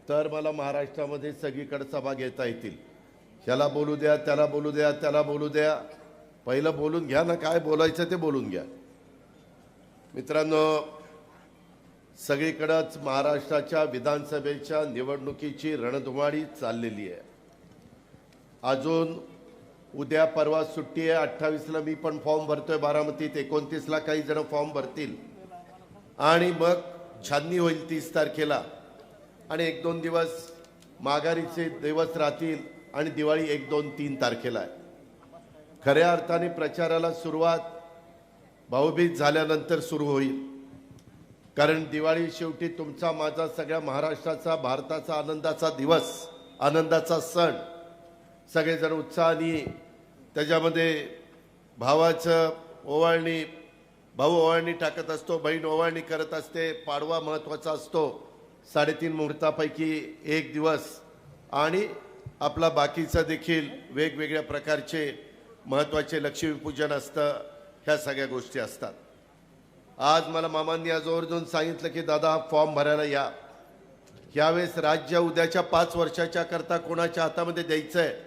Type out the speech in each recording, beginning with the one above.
तर मला महाराष्ट्रामध्ये सगळीकडे सभा घेता येतील। ह्याला बोलू द्या, त्याला बोलू द्या, त्याला बोलू द्या, पहिलं बोलून घ्या ना, काय बोलायचं ते बोलून घ्या। मित्रांनो, सगळीकडेच महाराष्ट्राच्या विधानसभेच्या निवडणुकीची रणधुमाळी चाललेली आहे। अजून उद्या परवा सुट्टी आहे। 28ला मी पण फॉर्म भरतोय बारामतीत, 29ला काही जण फॉर्म भरतील आणि मग छाननी होईल 30 तारखेला, आणि 1-2 दिवस माघारीचे दिवस राहतील आणि दिवाळी 1, 2, 3 तारखेला आहे। खऱ्या अर्थाने प्रचाराला सुरुवात भाऊबीज झाल्यानंतर सुरू होईल, कारण दिवाळी शेवटी तुमचा माझा सगळ्या महाराष्ट्राचा भारताचा आनंदाचा दिवस, आनंदाचा सण। सगळेजण उत्साहाने त्याच्यामध्ये भावाचं ओवाळणी, भाऊ ओवाळणी टाकत असतो, बहीण ओवाळणी करत असते, पाडवा महत्त्वाचा असतो, 3.5 मुहूर्तापैकी एक दिवस, आणि आपला बाकीचा देखील वेगवेगळ्या प्रकारचे महत्त्वाचे लक्ष्मीपूजन असतं, ह्या सगळ्या गोष्टी असतात। आज मला मामांनी आजवरून सांगितलं की दादा फॉर्म भरायला या। यावेळेस राज्य उद्याच्या 5 वर्षाच्या करता कोणाच्या हातामध्ये द्यायचं आहे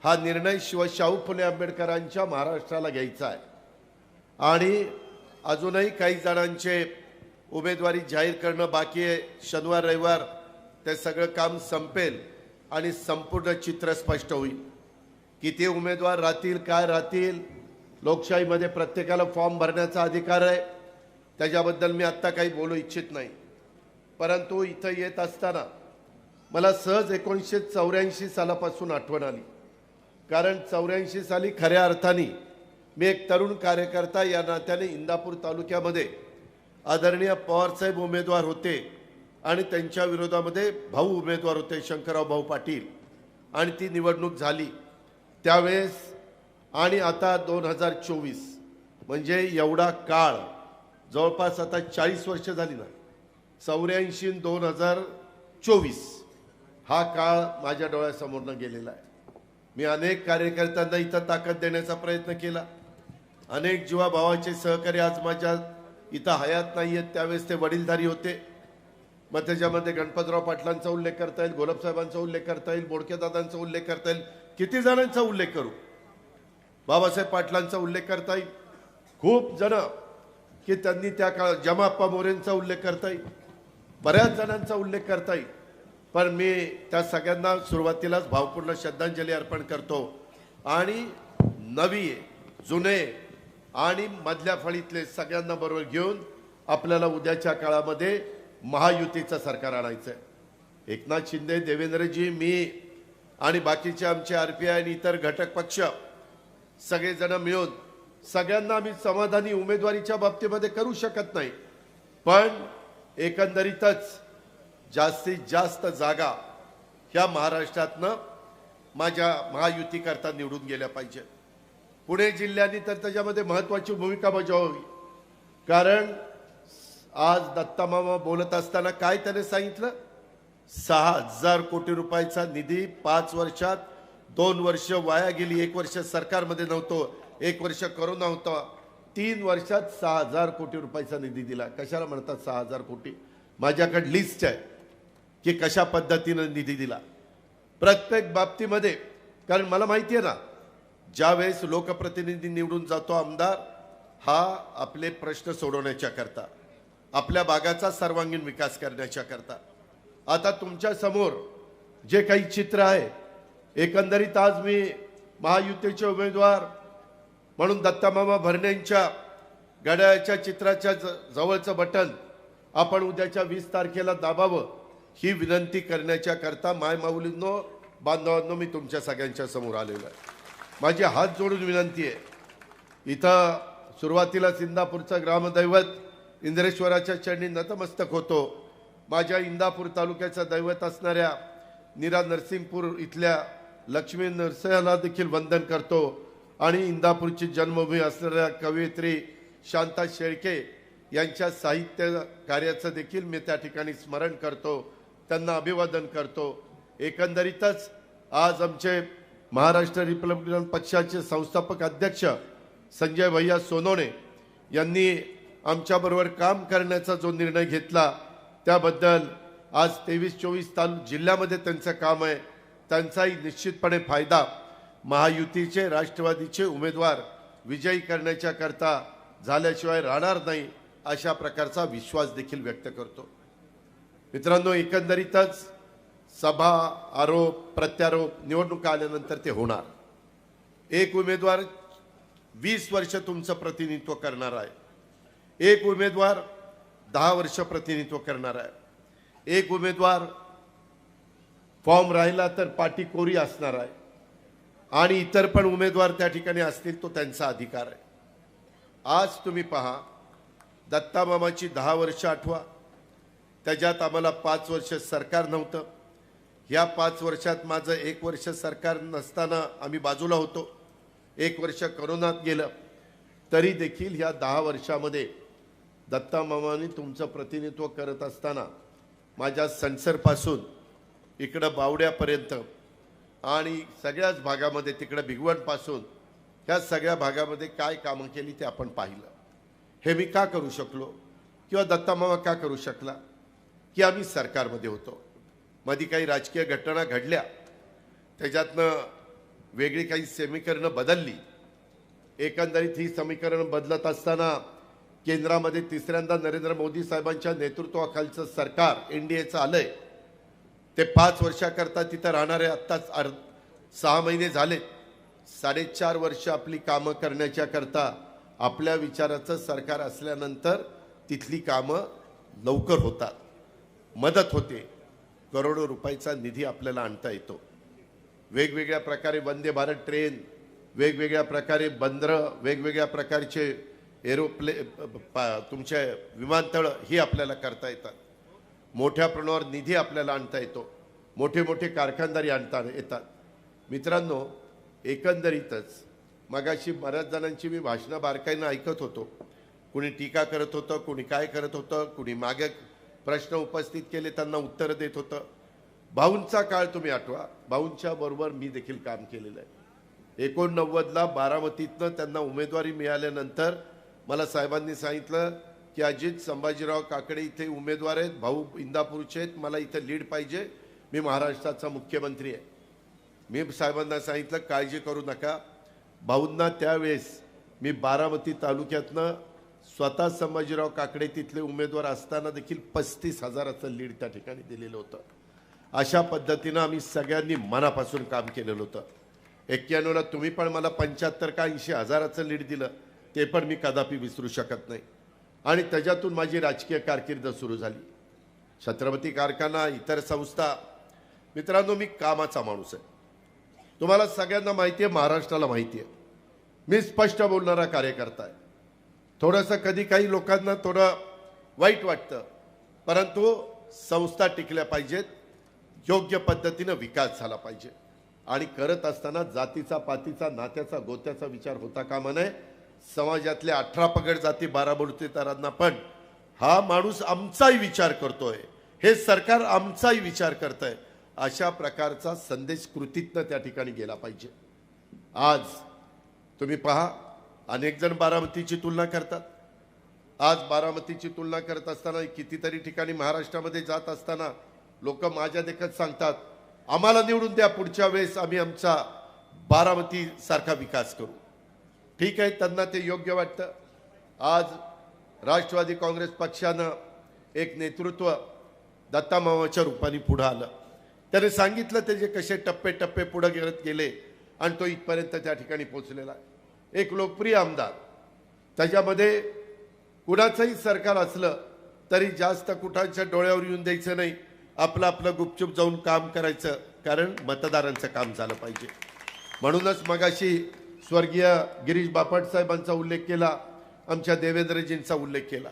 हा निर्णय शाहू फुले आंबेडकरांच्या महाराष्ट्राला घ्यायचा आहे, आणि अजूनही काही जणांचे उमेदवारी जाहीर करणं बाकी आहे। शनिवार रविवार ते सगळं काम संपेल आणि संपूर्ण चित्र स्पष्ट होईल। किती उमेदवार राहतील, काय राहतील, लोकशाहीमध्ये प्रत्येकाला फॉर्म भरण्याचा अधिकार आहे, त्याच्याबद्दल मी आत्ता काही बोलू इच्छित नाही। परंतु इथं येत असताना मला सहज 1984 सालापासून आठवण आली, कारण 84 साली खऱ्या अर्थाने मी एक तरुण कार्यकर्ता या नात्याने इंदापूर तालुक्यामध्ये आदरणीय पवारसाहेब उमेदवार होते आणि त्यांच्या विरोधामध्ये भाऊ उमेदवार होते, शंकरराव भाऊ पाटील, आणि ती निवडणूक झाली त्यावेळेस। आणि आता 2024 म्हणजे एवढा काळ, जवळपास आता 40 वर्ष झाली ना, 84 आणि 2024 हा काळ माझ्या डोळ्यासमोरनं गेलेला आहे। मी अनेक कार्यकर्त्यांना इथं ताकद देण्याचा प्रयत्न केला, अनेक जीवाभावाचे सहकारी आज माझ्या इथं हयात नाही आहेत, त्यावेळेस ते वडीलधारी होते। मग त्याच्यामध्ये गणपतराव पाटलांचा उल्लेख करता येईल, गोलपसाहेबांचा उल्लेख करता येईल, बोडकेदादांचा उल्लेख करता येईल, किती जणांचा उल्लेख करू, बाबासाहेब पाटलांचा उल्लेख करता येईल, खूप जण की त्यांनी त्या काळात जमाप्पा मोरेंचा उल्लेख करता येईल, बऱ्याच जणांचा उल्लेख करता येईल। पण मी त्या सगळ्यांना सुरुवातीलाच भावपूर्ण श्रद्धांजली अर्पण करतो, आणि नवी, जुने आणि मधल्या फळीतले सगळ्यांना बरोबर घेऊन आपल्याला उद्याच्या काळामध्ये महायुतीचं सरकार आणायचं आहे। एकनाथ शिंदे, देवेंद्रजी, मी आणि बाकीचे आमचे RPI आणि इतर घटक पक्ष सगळेजण मिळून सगळ्यांना आम्ही समाधानी उमेदवारीच्या बाबतीमध्ये करू शकत नाही, पण एकंदरीतच जास्तीत जास्त जागा ह्या महाराष्ट्रातनं माझ्या महायुतीकरता निवडून गेल्या पाहिजे। पुणे जिल्ह्याने तर त्याच्यामध्ये महत्त्वाची भूमिका बजावावी, कारण आज दत्तामामा बोलत असताना काय त्याने सांगितलं, 6000 कोटी रुपयाचा निधी 5 वर्षात, 2 वर्ष वाया गेली, 1 वर्ष सरकारमध्ये नव्हतो, 1 वर्ष करोना होता, 3 वर्षात 6000 कोटी रुपयाचा निधी दिला। कशाला म्हणतात 6000 कोटी? माझ्याकडे लिस्ट आहे की कशा पद्धतीने निधी दिला प्रत्येक बाबतीमध्ये, कारण मला माहिती आहे ना, ज्यावेळेस लोकप्रतिनिधी निवडून जातो आमदार, हा आपले प्रश्न सोडवण्याच्या करता, आपल्या भागाचा सर्वांगीण विकास करण्याच्या करता। आता तुमच्या समोर जे काही चित्र आहे, एकंदरीत आज मी महायुतीचे उमेदवार म्हणून दत्तामामा भरणेंच्या घड्याळाच्या चित्राच्या जवळचं बटन आपण उद्याच्या 20 तारखेला दाबावं, ही विनंती करण्याच्या करता माय माऊलींनो, बांधवांनो, मी तुमच्या सगळ्यांच्या समोर आलेलो आहे। माझी हात जोडून विनंती आहे, इथं सुरुवातीला इंदापूरचं ग्रामदैवत इंद्रेश्वराच्या चरणी नतमस्तक होतो। माझ्या इंदापूर तालुक्याचं दैवत असणाऱ्या नीरा नरसिंहपूर इथल्या लक्ष्मी नरसिंहाला देखील वंदन करतो, आणि इंदापूरची जन्मभूमी असणाऱ्या कवयित्री शांता शेळके यांच्या साहित्य कार्याचं देखील मी त्या ठिकाणी स्मरण करतो, त्यांना अभिवादन करतो। एकंदरीतच आज आमचे महाराष्ट्र रिपब्लिकन पक्षाचे संस्थापक अध्यक्ष संजय भैया सोनवणे यांनी आमच्याबरोबर काम करण्याचा जो निर्णय घेतला त्याबद्दल आज 23-24 जिल्ह्यामध्ये त्यांचं काम आहे. त्यांचाही निश्चितपणे फायदा महायुतीचे राष्ट्रवादीचे उमेदवार विजयी करण्याच्या करता झाल्याशिवाय राहणार नाही, अशा प्रकारचा विश्वास देखील व्यक्त करतो. मित्रांनो, एकंदरीतच सभा, आरोप प्रत्यारोप निवडणुका आल्यानंतर ते होणार. एक उमेदवार 20 वर्ष तुमचं प्रतिनिधित्व करणार आहे, एक उमेदवार 10 वर्ष प्रतिनिधित्व करणार आहे, एक उमेदवार फॉर्म राहिला तर पाटी कोरी असणार आहे आणि इतर पण उमेदवार त्या ठिकाणी असतील, तो त्यांचा अधिकार आहे. आज तुम्ही पहा, दत्तामामाची 10 वर्ष आठवा, त्याच्यात आम्हाला 5 वर्ष सरकार नव्हतं. या 5 वर्षात माझं 1 वर्ष सरकार नसताना आम्ही बाजूला होतो, 1 वर्ष करोनात गेलं. तरी देखील या 10 वर्षामध्ये दत्तामामांनी तुमचं प्रतिनिधित्व करत असताना माझ्या सणसरपासून इकडं बावड्यापर्यंत आणि सगळ्याच भागामध्ये तिकडं भिगवणपासून ह्या सगळ्या भागामध्ये काय कामं केली ते आपण पाहिलं. हे मी का करू शकलो किंवा दत्तामामा का करू शकला, की आम्ही सरकारमध्ये होतो. मध्ये काही राजकीय घटना घडल्या, त्याच्यातनं वेगळी काही समीकरणं बदलली. एकंदरीत ही समीकरणं बदलत असताना केंद्रामध्ये तिसऱ्यांदा नरेंद्र मोदी साहेबांच्या नेतृत्वाखालचं सरकार एनडीएचं आलंय. ते 5 वर्षाकरता तिथं राहणारे आत्ताच 6 महिने झाले. 4.5 वर्ष आपली कामं करण्याच्या करता आपल्या विचाराचं सरकार असल्यानंतर तिथली कामं लवकर होतात, मदत होते. करोडो रुपयाचा निधी आपल्याला आणता येतो. वेगवेगळ्या प्रकारे वंदे भारत ट्रेन, वेगवेगळ्या प्रकारे बंदरं, वेगवेगळ्या प्रकारचे तुमचे विमानतळ ही आपल्याला करता येतात. मोठ्या प्रमाणावर निधी आपल्याला आणता येतो, मोठे मोठे कारखानदारी आणता येतात. मित्रांनो, एकंदरीतच मगाशी बऱ्याच जणांची मी भाषणं बारकाईनं ऐकत होतो. कुणी टीका करत होतं, कुणी काय करत होतं, कुणी मागे प्रश्न उपस्थित केले त्यांना उत्तरं देत होतं. भाऊंचा काळ तुम्ही आठवा, भाऊंच्या बरोबर मी देखील काम केलेलं आहे. 89ला बारामतीतनं त्यांना उमेदवारी मिळाल्यानंतर मला साहेबांनी सांगितलं की अजित संभाजीराव काकडे इथे उमेदवार आहेत, भाऊ इंदापूरचे आहेत, मला इथे लीड पाहिजे, मी महाराष्ट्राचा मुख्यमंत्री आहे. मी साहेबांना सांगितलं काळजी करू नका. भाऊंना त्यावेळेस मी बारामती तालुक्यातनं स्वतः संभाजीराव काकडे तिथले उमेदवार असताना देखील 35,000चं लीड त्या ठिकाणी दिलेलं होतं. अशा पद्धतीनं आम्ही सगळ्यांनी मनापासून काम केलेलं होतं. 91ला तुम्ही पण मला 75 का 80,000चं लीड दिलं, ते पण मी कदापि विसरू शकत नाही. आणि त्याच्यातून माझी राजकीय कारकीर्द सुरू झाली. छत्रपती कारखाना, इतर संस्था. मित्रांनो, मी कामाचा माणूस आहे, तुम्हाला सगळ्यांना माहिती आहे, महाराष्ट्राला माहिती आहे. मी स्पष्ट बोलणारा कार्यकर्ता आहे. थोडंसं कधी काही लोकांना थोडं वाईट वाटतं, परंतु संस्था टिकल्या पाहिजेत, योग्य पद्धतीनं विकास झाला पाहिजे. आणि करत असताना जातीचा, पातीचा, नात्याचा, गोत्याचा विचार होता कामा नये. समाजातल्या 18 पगड जाती 12 बडुतेदारांना पण हा माणूस आमचाही विचार करतोय, हे सरकार आमचाही विचार करतंय, अशा प्रकारचा संदेश कृतीतनं त्या ठिकाणी गेला पाहिजे. आज तुम्ही पहा, अनेक जण बारामतीची तुलना करतात. आज बारामतीची तुलना करत असताना कितीतरी ठिकाणी महाराष्ट्रामध्ये जात असताना लोक माझ्या देखत सांगतात, आम्हाला निवडून द्या, पुढच्या वेळेस आम्ही आमचा बारामती सारखा विकास करू. ठीक आहे, त्यांना ते योग्य वाटतं. आज राष्ट्रवादी काँग्रेस पक्षानं एक नेतृत्व दत्तामामाच्या रूपाने पुढे आलं. त्याने सांगितलं त्याचे कसे टप्पे टप्पे पुढे गेले आणि तो इथपर्यंत त्या ठिकाणी पोहोचलेला आहे. एक लोकप्रिय आमदार, त्याच्यामध्ये कुणाचंही सरकार असलं तरी जास्त कुठांच्या डोळ्यावर येऊन द्यायचं नाही, आपलं आपलं गुपचूप जाऊन काम करायचं, कारण मतदारांचं काम झालं पाहिजे. म्हणूनच मगाशी स्वर्गीय गिरीश बापट साहेबांचा उल्लेख केला, आमच्या देवेंद्रजींचा उल्लेख केला.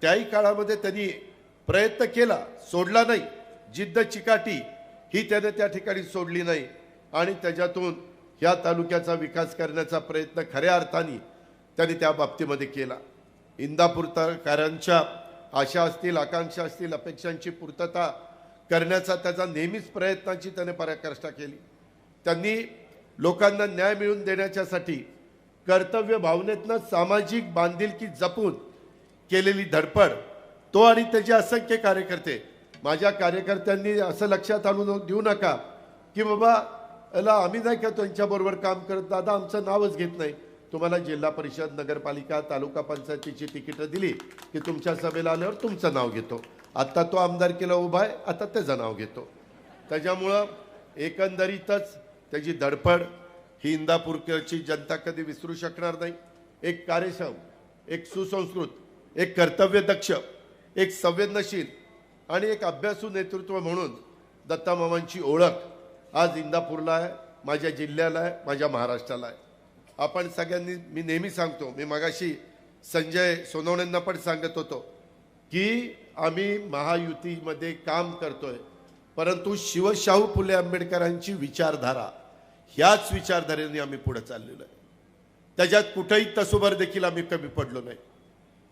त्याही काळामध्ये त्यांनी प्रयत्न केला, सोडला नाही. जिद्द चिकाटी ही त्याने त्या ठिकाणी सोडली नाही आणि त्याच्यातून ह्या तालुक्याचा विकास करण्याचा प्रयत्न खऱ्या अर्थाने त्यांनी त्या बाबतीमध्ये केला. इंदापूरकरांच्या आशा असतील, आकांक्षा असतील, अपेक्षांची पूर्तता करण्याचा त्याचा नेहमीच प्रयत्नाची त्याने पराकाष्ठा केली. त्यांनी लोकांना न्याय मिळवून देण्याच्यासाठी कर्तव्य भावनेतनं सामाजिक बांधिलकी जपून केलेली धडपड, तो आणि त्याचे असंख्य कार्यकर्ते. माझ्या कार्यकर्त्यांनी असं लक्षात आणून देऊ नका की बाबा याला आम्ही नाही का त्यांच्याबरोबर काम करत, दादा आमचं नावच घेत नाही. तुम्हाला जिल्हा परिषद, नगरपालिका, तालुका पंचायतीची तिकीटं दिली की तुमच्या सभेला आल्यावर तुमचं नाव घेतो. आत्ता तो आमदारकीला उभा आहे, आता त्याचं नाव घेतो. त्याच्यामुळं एकंदरीतच त्याची धडपड ही इंदापूरची जनता कधी विसरू शकणार नाही. एक कार्यक्षम, एक सुसंस्कृत, एक कर्तव्यदक्ष, एक संवेदनशील आणि एक अभ्यासू नेतृत्व म्हणून दत्तामामांची ओळख आज इंदापूरला आहे, माझ्या जिल्ह्याला आहे, माझ्या महाराष्ट्राला आहे. आपण सगळ्यांनी, मी नेहमी सांगतो, मी मगाशी संजय सोनवणेंना पण सांगत होतो की आम्ही महायुतीमध्ये काम करतोय, परंतु शिवशाहू फुले आंबेडकरांची विचारधारा, ह्याच विचारधारेने आम्ही पुढे चाललेलो आहे. त्याच्यात कुठेही तसोभर देखील आम्ही कमी पडलो नाही.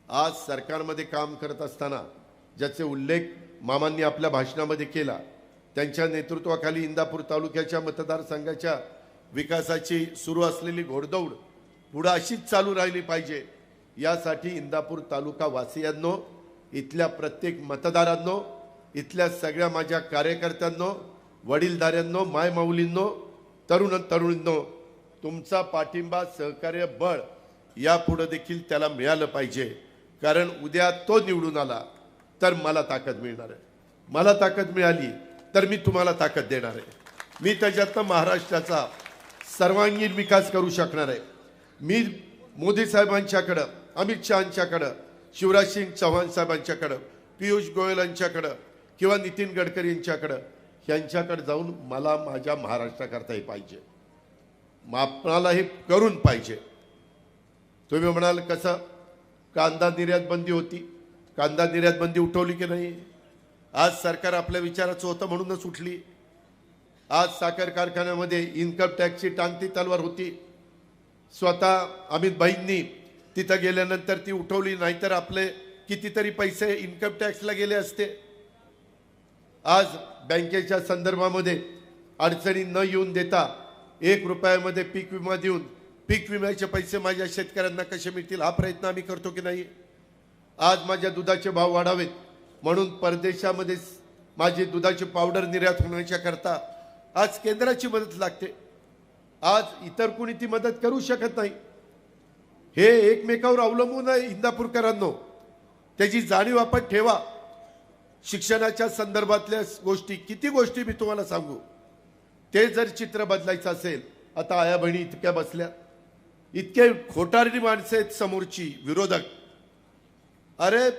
आज सरकारमध्ये काम करत असताना ज्याचे उल्लेख मामांनी आपल्या भाषणामध्ये केला, त्यांच्या नेतृत्वाखाली इंदापूर तालुक्याच्या मतदारसंघाच्या विकासाची सुरू असलेली घोडदौड पुढे अशीच चालू राहिली पाहिजे. यासाठी इंदापूर तालुका वासियांनो, इथल्या प्रत्येक मतदारांनो, इथल्या सगळ्या माझ्या कार्यकर्त्यांनो, वडीलधाऱ्यांनो, मायमाऊलींनो, तरुणींनो, तुमचा पाठिंबा, सहकार्य, बळ यापुढे देखील त्याला मिळालं पाहिजे. कारण उद्या तो निवडून आला तर मला ताकद मिळणार आहे. मला ताकद मिळाली तर मी तुम्हाला ताकद देणार आहे. मी त्याच्यातनं महाराष्ट्राचा सर्वांगीण विकास करू शकणार आहे. मी मोदी साहेबांच्याकडं, अमित शहांच्याकडं, शिवराज सिंग चौहान साहेबांच्याकडं, पियुष गोयल यांच्याकडं किंवा नितीन गडकरी यांच्याकडं, यांच्याकडे जाऊन मला माझ्या महाराष्ट्राकरता हे पाहिजे, आपणाला हे करून पाहिजे. तुम्ही म्हणाल कसं, कांदा निर्यात बंदी होती, कांदा निर्यात बंदी उठवली की नाही? आज सरकार आपल्या विचाराचं होतं म्हणूनच उठली. आज साखर कारखान्यामध्ये इन्कम टॅक्सची टांगती तलवार होती, स्वतः अमित भाईंनी तिथं गेल्यानंतर ती उठवली, नाहीतर आपले कितीतरी पैसे इन्कम टॅक्सला गेले असते. आज बँकेच्या संदर्भामध्ये अडचणी न येऊन देता 1 रुपयामध्ये पीक विमा देऊन पीक विम्याचे पैसे माझ्या शेतकऱ्यांना कसे मिळतील हा प्रयत्न आम्ही करतो की नाही? आज माझ्या दुधाचे भाव वाढावेत म्हणून परदेशामध्ये माझी दुधाची पावडर निर्यात होण्याच्या करता आज केंद्राची मदत लागते. आज इतर कोणी ती मदत करू शकत नाही. हे एकमेकावर अवलंबून आहे. इंदापूरकरांनो, त्याची जाणीव आपण ठेवा. शिक्षणाच्या संदर्भातल्या गोष्टी, किती गोष्टी मी तुम्हाला सांगू, ते जर चित्र बदलायचं असेल, आता आया बहिणी इतक्या बसल्या, इतके खोटारडी माणसं आहेत समोरची, विरोधक. अरे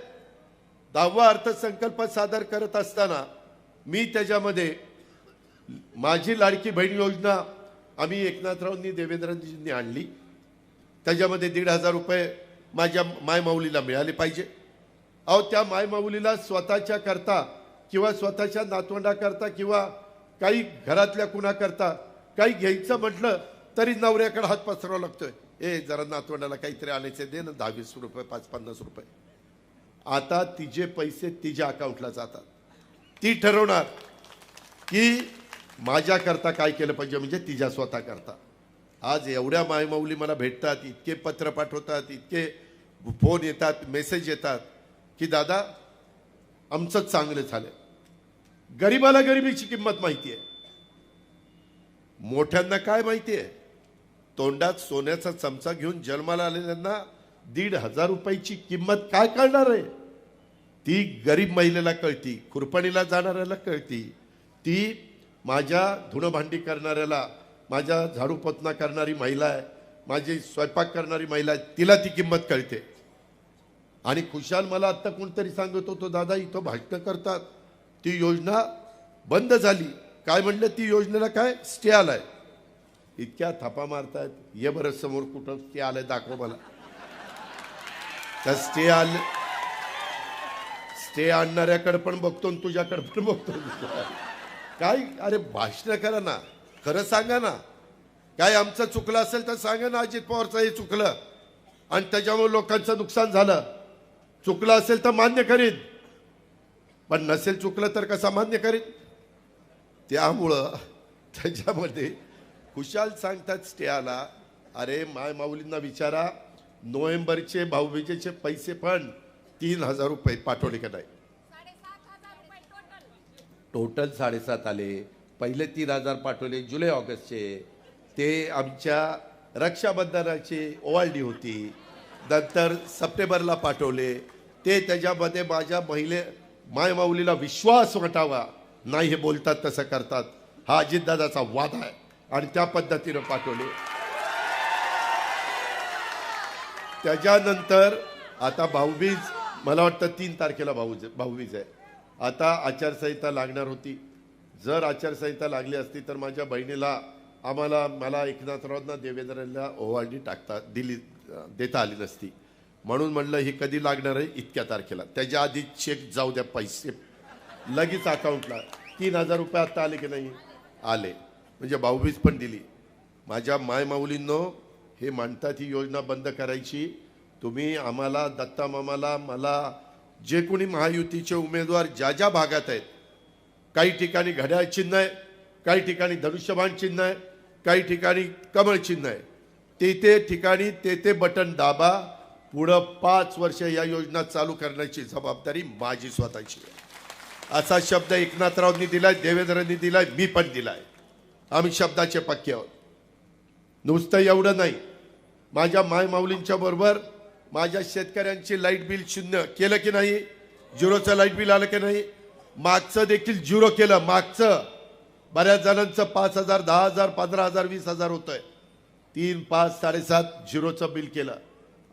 10वा अर्थसंकल्प सादर करत असताना मी त्याच्यामध्ये माझी लाडकी बहीण योजना आम्ही एकनाथरावांनी, देवेंद्रजींनी आणली. त्याच्यामध्ये 1,500 रुपये माझ्या मायमाऊलीला मिळाले पाहिजे. अहो, त्या मायमाऊलीला स्वतःच्या करता किंवा स्वतःच्या नातवंडाकरता किंवा काही घरातल्या कुणाकरता काही घ्यायचं म्हटलं तरी नवऱ्याकडे हात पसरावा लागतोय. जरा नातवंडाला काहीतरी आणायचे, दे ना 10-20 रुपये, 5-50 रुपये. आता तिचे पैसे तिच्या अकाउंटला जातात. ती ठरवणार की माझ्याकरता काय केलं पाहिजे, म्हणजे तिच्या स्वतः करता. आज एवढ्या मायमाऊली मला भेटतात, इतके पत्र पाठवतात, इतके फोन येतात, मेसेज येतात की दादा आमचं चांगलं झालं. गरीबाला गरिबीची किंमत माहिती आहे, मोठ्यांना काय माहिती आहे? तोंडात सोन्याचा चमचा घेऊन जन्माला आलेल्यांना 1,500 रुपयाची किंमत काय कळणार आहे? ती गरीब महिलेला कळती, खुरपणीला जाणाऱ्याला कळती, ती माझ्या धुणभांडी करणाऱ्याला, माझ्या झाडू पोतना करणारी महिला आहे, माझी स्वयंपाक करणारी महिला आहे, तिला ती किंमत कळते. आणि खुशाल मला आत्ता कोणतरी सांगत होतो, दादा इथं भाषण करतात, ती योजना बंद झाली. काय म्हणलं? ती योजनेला काय स्टे आलाय. इतक्या थापा मारतायत. ये बरं समोर कुठं स्टे आलंय, दाखव मला. त्या स्टे आणणाऱ्याकडे पण बघतो, तुझ्याकडे पण बघतो. काय अरे भाषण करा ना, खरं सांगा ना. काय आमचं चुकलं असेल तर सांगा ना, अजित पवारचं हे चुकलं आणि त्याच्यामुळे लोकांचं नुकसान झालं. चुकलं असेल तर मान्य करीन, पण नसेल चुकलं तर कसा मान्य करीन? त्यामुळं त्याच्यामध्ये खुशाल सांगतात स्टे आला. अरे मायमाऊलींना विचारा, नोव्हेंबरचे भाऊबीजेचे पैसे पण 3,000 रुपये पाठवले का नाही? टोटल 7.5 आले. पहिले 3,000 पाठवले जुलै ऑगस्टचे, ते आमच्या रक्षाबंधनाची ओवाळणी होती. नंतर सप्टेंबरला पाठवले, ते त्याच्यामध्ये माझ्या मायमाऊलीला विश्वास वाटावा, नाही हे बोलतात तसं करतात, हा अजितदादाचा वाद आहे आणि त्या पद्धतीनं पाठवले. त्याच्यानंतर आता भाऊबीज, मला वाटतं 3 तारखेला भाऊबीज आहे. आता आचारसंहिता लागणार होती. जर आचारसंहिता लागली असती तर माझ्या बहिणीला मला एकनाथरावांना देवेंद्रला ओवाळणी देता आली नसती. म्हणून म्हणलं ही कधी लागणार आहे, इतक्या तारखेला. त्याच्या आधी चेक जाऊ द्या, पैसे लगेच अकाउंटला. 3,000 रुपये आता आले की नाही? आले. म्हणजे भाऊबीज पण दिली. माझ्या मायमाऊलींनो, हे म्हणतात ही योजना बंद करायची. तुम्ही आम्हाला, दत्ता मामाला, मला, जे कोणी महायुतीचे उमेदवार ज्या ज्या भागात आहेत, काही ठिकाणी घड्याळ चिन्ह आहे, काही ठिकाणी धनुष्यबाण चिन्ह आहे, काही ठिकाणी कमळ चिन्ह आहे, ते ठिकाणी ते बटन दाबा. पुढं 5 वर्ष या योजना चालू करण्याची जबाबदारी माझी स्वतःची आहे. असा शब्द एकनाथरावांनी दिलाय, देवेंद्रांनी दिलाय, मी पण दिलाय. आम्ही शब्दाचे पक्के आहोत. नुसतं एवढं नाही, माझ्या मायमाऊलींच्या बरोबर माझ्या शेतकऱ्यांची लाईट बिल 0 केलं की नाही? 0चं लाईट बिल आलं की नाही? मागचं देखील 0 केलं. मागचं बऱ्याच जणांचं 5,000, 10,000, 15,000, 20,000 होतंय. 3, 5, 7.5 0चं बिल केलं.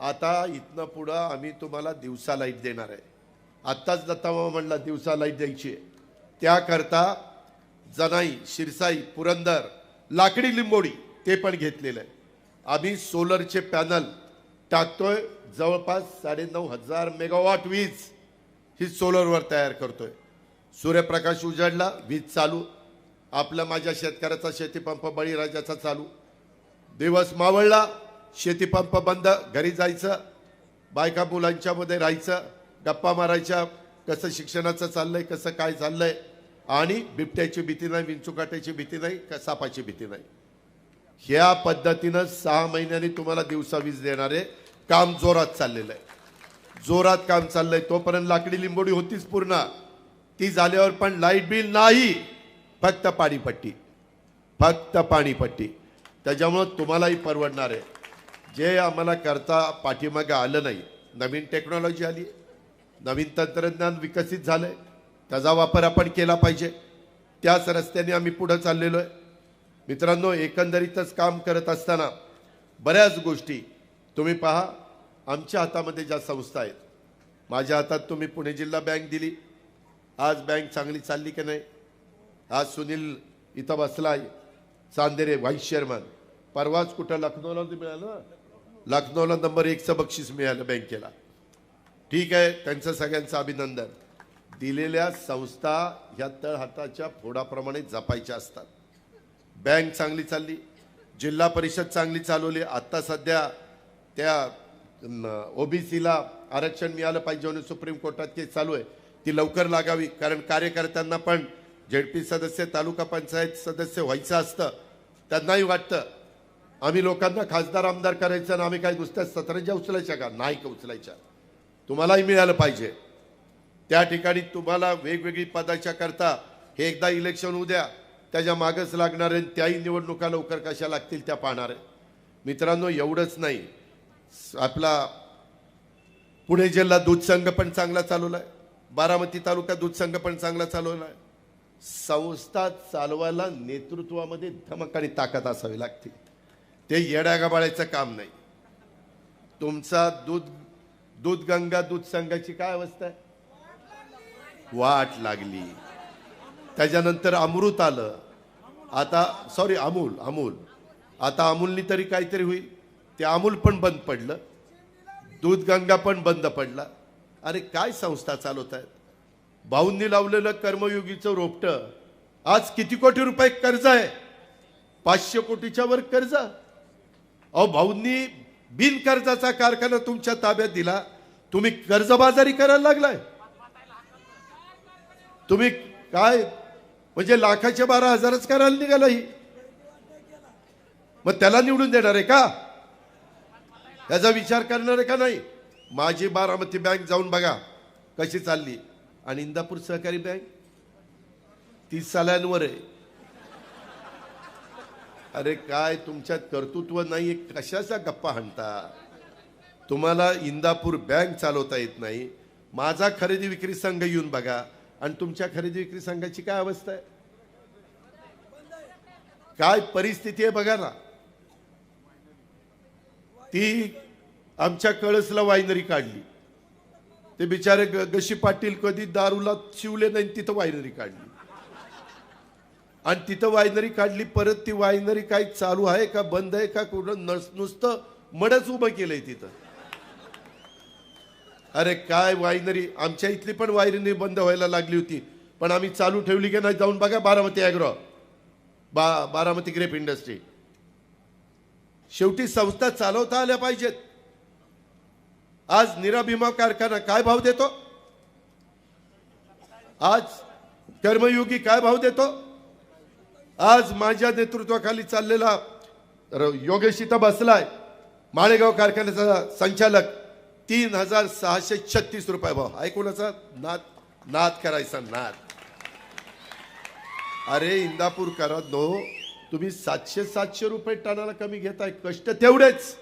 आता इथनं पुढं आम्ही तुम्हाला दिवसा लाईट देणार आहे. आत्ताच दत्तामामा म्हणला दिवसा लाईट द्यायची आहे. त्याकरता जनाई, शिरसाई, पुरंदर, लाकडी लिंबोडी ते पण घेतलेलं आहे. आम्ही सोलरचे पॅनल टाकतोय. जवळपास 9,500 मेगावॉट वीज ही सोलरवर तयार करतोय. सूर्यप्रकाश उजाडला, वीज चालू. आपला माझ्या शेतकऱ्याचा शेतीपंप बळीराजाचा चालू. दिवस मावळला, शेतीपंप बंद, घरी जायचं, बायका मुलांच्या मध्ये राहायचं, गप्पा मारायच्या, कसं शिक्षणाचं चाललंय, कसं काय चाललंय. आणि बिबट्याची भीती नाही, विंचुकाट्याची भीती नाही, सापाची भीती नाही. ह्या पद्धतीनं 6 महिन्यांनी तुम्हाला दिवसा वीज देणारे काम जोरात चाललेलं आहे. जोरात काम चाललंय. तोपर्यंत लाकडी लिंबोडी होतीच पूर्ण. ती झाल्यावर पण लाईट बिल नाही, फक्त पाणीपट्टी, फक्त पाणीपट्टी. त्याच्यामुळं तुम्हालाही परवडणार आहे. जे आम्हाला करता पाठीमागे आलं नाही, नवीन टेक्नॉलॉजी आली, नवीन तंत्रज्ञान विकसित झालंय, त्याचा वापर आपण केला पाहिजे. त्याच रस्त्याने आम्ही पुढे चाललेलो आहे. मित्रांनो, एकंदरीतच काम करत असताना बऱ्याच गोष्टी तुम्ही पहा. आमच्या हातामध्ये ज्या संस्था आहेत, माझ्या हातात तुम्ही पुणे जिल्हा बँक दिली. आज बँक चांगली चालली की नाही? आज सुनील इथं बसलाय, चांदेरे व्हाईस चेअरमन. परवाच कुठं लखनौला मिळालं, लखनौला नंबर 1चं बक्षीस मिळालं बँकेला. ठीक आहे, त्यांचं सगळ्यांचं अभिनंदन. दिलेल्या संस्था ह्या तळहाताच्या फोडाप्रमाणे जपायच्या असतात. बँक चांगली चालली, जिल्हा परिषद चांगली चालवली. आत्ता सध्या त्या ओबीसीला आरक्षण मिळालं पाहिजे म्हणून सुप्रीम कोर्टात केस चालू आहे. ती लवकर लागावी, कारण कार्यकर्त्यांना पण झेडपी सदस्य, तालुका पंचायत सदस्य व्हायचं असतं. त्यांनाही वाटतं आम्ही लोकांना खासदार आमदार करायचं आणि आम्ही काय नुसत्या सतरंज्या उचलायच्या का? नाही का उचलायच्या. तुम्हालाही मिळालं पाहिजे. त्या ठिकाणी तुम्हाला वेगवेगळी पदाच्या करता हे एकदा इलेक्शन उद्या, त्याच्या मागच लागणार आहे. त्याही निवडणुका लवकर कशा लागतील त्या पाहणार आहे. मित्रांनो, एवढंच नाही, आपला पुणे जिल्हा दूध संघ पण चांगला चालवलाय. बारामती तालुका दूध संघ पण चांगला चालवलाय. संस्था चालवायला नेतृत्वामध्ये धमक आणि ताकद असावी लागते. ते येड्यागाबाळाचं काम नाही. तुमचा दूध गंगा दूध संघाची काय अवस्था आहे? वाट लागली. त्याच्यानंतर अमृत आलं. आता अमूल. आता अमूलनी तरी काहीतरी होईल. ते अमूल पण बंद पडलं, दूध गंगा पण बंद पडला. अरे काय संस्था चालवत आहेत? भाऊंनी लावलेलं कर्मयोगीचं रोपटं आज किती कोटी रुपये कर्ज आहे? 500 कोटीच्या वर कर्ज. अहो, भाऊंनी बिन कर्जाचा कारखाना तुमच्या ताब्यात दिला, तुम्ही कर्जबाजारी करायला लागलाय. तुम्ही काय म्हणजे लाखाचे 12,000च करायला निघाला ही. मग त्याला निवडून देणार आहे का? त्याचा विचार करणार आहे का नाही? माझी बारामती बँक जाऊन बघा कशी चालली. आणि इंदापूर सहकारी बँक 30 सालांवर आहे. अरे काय तुमच्यात कर्तृत्व नाही, कशाचा गप्पा हाणता? तुम्हाला इंदापूर बँक चालवता येत नाही. माझा खरेदी विक्री संघ येऊन बघा आणि तुमच्या खरेदी विक्री संघाची काय अवस्था आहे, काय परिस्थिती आहे बघा ना. ती आमच्या कळसला वायनरी काढली, ते बिचारे गशी पाटील कधी दारूला शिवले नाही, तिथं वायनरी काढली. आणि तिथं वायनरी काढली, परत ती वायनरी काय चालू आहे का बंद आहे का, कुठं नुसतं मडच उभं केलंय तिथं. अरे काय वायनरी, आमच्या इथली पण वायनरी बंद व्हायला लागली होती, पण आम्ही चालू ठेवली की नाही. जाऊन बघा Baramati agro, Baramati grape industry. शेवटी संस्था चालवता आल्या पाहिजेत. आज नीरा भीमा कारखाना काय भाव देतो, आज कर्मयोगी काय भाव देतो. आज माझ्या नेतृत्वाखाली चाललेला योगेश इथं बसलाय, माळेगाव कारखान्याचा संचालक, 3636 रुपये भाव आहे. कोणाचा नाद, नाद करायचा नाद. अरे इंदापूरकरांनो, तुम्ही 700 रुपये टनाला कमी घेताय, कष्ट तेवढेच.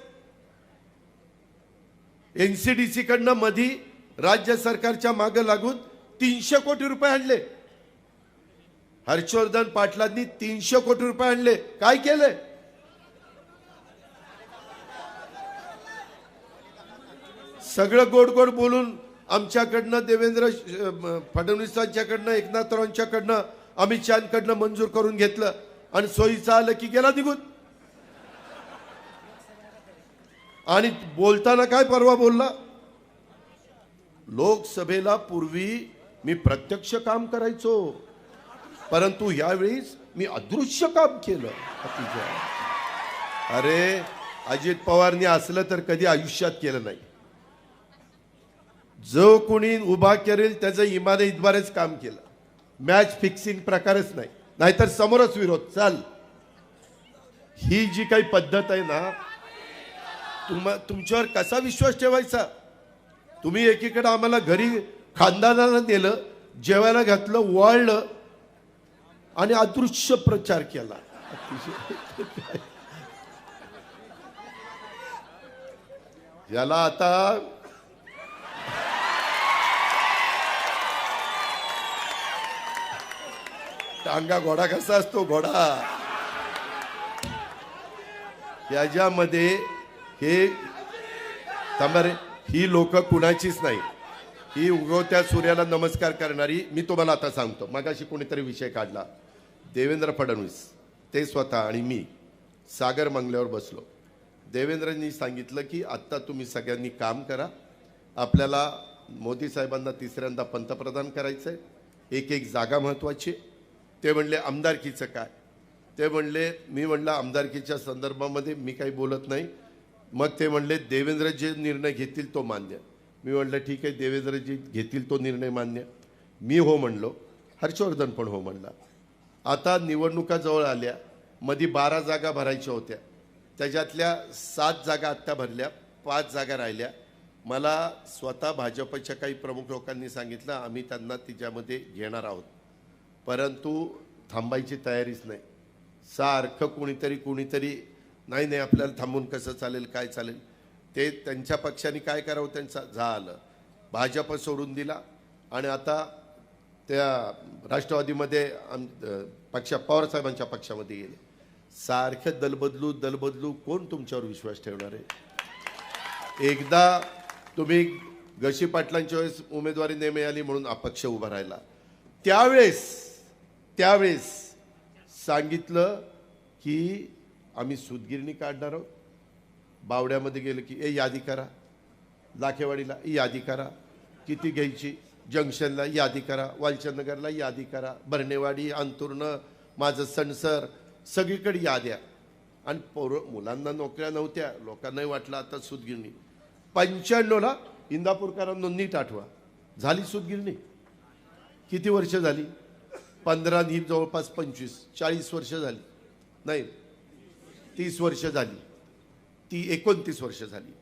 एनसीडीसी कडनं मधी राज्य सरकारच्या मागे लागून 300 कोटी रुपये आणले. हर्षवर्धन पाटलांनी 300 कोटी रुपये आणले. काय केले? सगळं गोड गोड बोलून आमच्याकडनं, देवेंद्र फडणवीसांच्याकडनं, एकनाथरावांच्याकडनं, अमित शहाकडनं मंजूर करून घेतलं आणि सोयीचं आलं की गेला निघून. आणि बोलताना काय परवा बोलला, लोकसभेला पूर्वी मी प्रत्यक्ष काम करायचो, परंतु यावेळी मी अदृश्य काम केलं. अरे अजित पवारनी असलं तर कधी आयुष्यात केलं नाही. जो कोणी उभा करेल त्याचं इमानतदारीच काम केलं. मॅच फिक्सिंग प्रकारच नाही, नाहीतर समोरच विरोध चाल. ही जी काही पद्धत आहे ना, तुमच्यावर कसा विश्वास ठेवायचा. तुम्ही एकीकडे आम्हाला घरी खानदानाला नेलं, जेवायला घातलं, वाळलं आणि अदृश्य प्रचार केला. याला आता टांगा घोडा कसा असतो, घोडा याच्यामध्ये हे थांबारे, ही लोक कुणाचीच नाही. ही उगवत्या सूर्याला नमस्कार करणारी. मी तुम्हाला आता सांगतो, मगाशी कोणीतरी विषय काढला, देवेंद्र फडणवीस ते स्वतः आणि मी सागर मंगल्यावर बसलो. देवेंद्रनी सांगितलं की आत्ता तुम्ही सगळ्यांनी काम करा, आपल्याला मोदी साहेबांना तिसऱ्यांदा पंतप्रधान करायचंय, एक एक जागा महत्त्वाची. ते म्हणले आमदारकीचं काय, ते म्हणले, मी म्हणलं आमदारकीच्या संदर्भामध्ये मी काही बोलत नाही. मग ते म्हणले देवेंद्र जे निर्णय घेतील तो मान्य. मी म्हणलं ठीक आहे, देवेंद्रजी घेतील तो निर्णय मान्य. मी हो म्हणलो, हर्षवर्धन पण हो म्हणला. आता निवडणुका जवळ आल्या, मध्ये 12 जागा भरायच्या होत्या, त्याच्यातल्या 7 जागा आत्ता भरल्या, 5 जागा राहिल्या. मला स्वतः भाजपच्या काही प्रमुख लोकांनी सांगितलं आम्ही त्यांना तिच्यामध्ये घेणार आहोत, परंतु थांबायची तयारीच नाही. सारखं कुणीतरी नाही नाही आपल्याला थांबून कसं चालेल, काय चालेल. ते त्यांच्या पक्षाने काय करावं त्यांचा झालं, भाजप सोडून दिला आणि आता त्या राष्ट्रवादीमध्ये पवारसाहेबांच्या पक्षामध्ये गेले. सारखं दलबदलू कोण तुमच्यावर विश्वास ठेवणार आहे. एकदा तुम्ही गशी पाटलांच्या वेळेस उमेदवारी नाही मिळाली म्हणून अपक्ष उभा राहिला, त्यावेळेस सांगितलं की आम्ही सूतगिरणी काढणार आहोत. बावड्यामध्ये गेलं की यादी करा, लाखेवाडीला यादी करा, किती घ्यायची, जंक्शनला यादी करा, वालचंदनगरला यादी करा, भरणेवाडी, अंतुर्न, माझं सणसर, सगळीकडे याद्या. आणि मुलांना नोकऱ्या नव्हत्या, लोकांनाही वाटलं आता सूतगिरणी. 95ला इंदापूरकरांना नीट आठवा, झाली सूतगिरणी. किती वर्ष झाली? 15 ही जवळपास 25 40 वर्ष झाली, नाही 30 वर्ष झाली, ती 29 वर्ष झाली.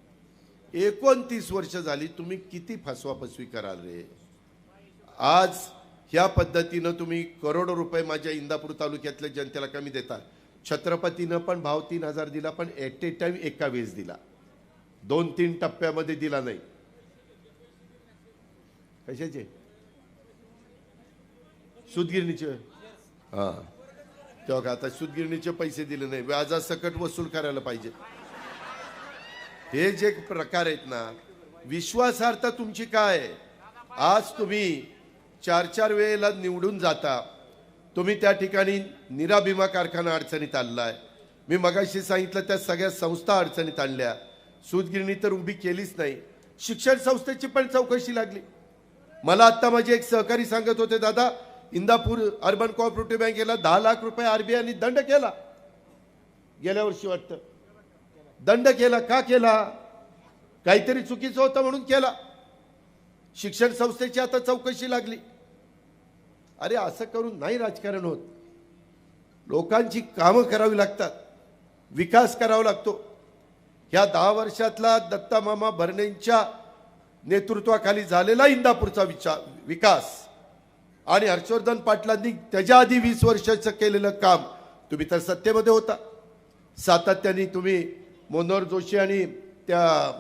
29 वर्ष झाली. तुम्ही किती फसवाफसवी कराल रे. आज ह्या पद्धतीनं तुम्ही करोडो रुपये माझ्या इंदापूर तालुक्यातल्या जनतेला कमी देता. छत्रपतीनं पण भाव 3,000 दिला, पण ॲट ए टाइम एका वेळेस दिला, 2-3 टप्प्यामध्ये दिला नाही. कशाचे? सूतगिरणीचे. हां, तेव्हा आता सूतगिरणीचे पैसे दिले नाही, व्याजासकट वसूल करायला पाहिजे. हे जे प्रकार आहेत ना, विश्वासार्हता तुमची काय? आज तुम्ही 4-4 वेळेला निवडून जाता, तुम्ही त्या ठिकाणी नीरा भीमा कारखाना अडचणीत आणलाय. मी मगाशी सांगितलं त्या सगळ्या संस्था अडचणीत आणल्या. सूतगिरणी तर उभी केलीच नाही. शिक्षण संस्थेची पण चौकशी लागली. मला आता माझे एक सहकारी सांगत होते, दादा इंदापूर अर्बन कोऑपरेटिव्ह बँकेला 10 लाख रुपये आरबीआयने दंड केला गेल्या वर्षी वाटतं. दंड केला का केला? काहीतरी चुकीचं होतं म्हणून केला. शिक्षण संस्थेची आता चौकशी लागली. अरे असं करून नाही राजकारण होत. लोकांची कामं करावी लागतात, विकास करावा लागतो. ह्या 10 वर्षातला दत्ता मामा भरणेंच्या नेतृत्वाखाली झालेला इंदापूरचा विकास आणि हर्षवर्धन पाटलांनी त्याच्या आधी 20 वर्षाचं केलेलं काम, तुम्ही तर सत्तेमध्ये होता. सातत्याने तुम्ही मनोहर जोशी आणि त्या